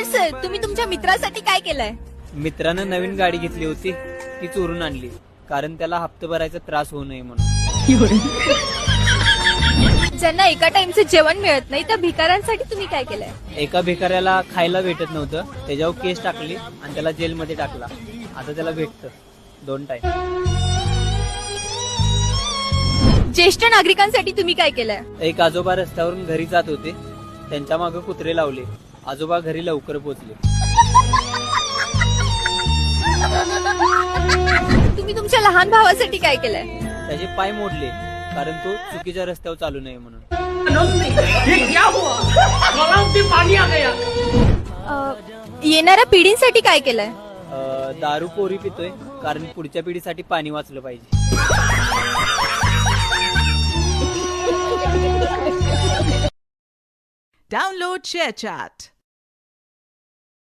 Sir, तुम्ही तुमच्या मित्रासाठी काय केलंय? मित्रानं नवीन गाडी घेतली होती, ती चोरून आणली, कारण त्याला हप्ते भरायचा त्रास होऊ नये म्हणून. ज्यांना एका टाइमचं जेवण मिळत नाही त्या भिकाऱ्यांसाठी तुम्ही काय केलंय? एका भिकाऱ्याला खायला भेटत नव्हतं, त्याच्यावर केस टाकली आणि त्याला जेलमध्ये टाकला. आता त्याला भेटतं 2 टाइम. ज्येष्ठ नागरिकांसाठी तुम्ही काय केलंय? एक आजोबा रस्त्यावरून घरी जात होते, त्यांच्या मागे कुत्रे लावले. आजोबा घरी लवकर पोहोचले. तुम्ही तुमच्या लहान भावासाठी काय केलंय? त्याचे पाय मोडले, कारण तो चुकीच्या रस्त्यावर चालू नये म्हणून. येणाऱ्या पिढींसाठी काय केलंय? दारू पोरी पितोय, कारण पुढच्या पिढीसाठी पाणी वाचलं पाहिजे. Download ShareChat.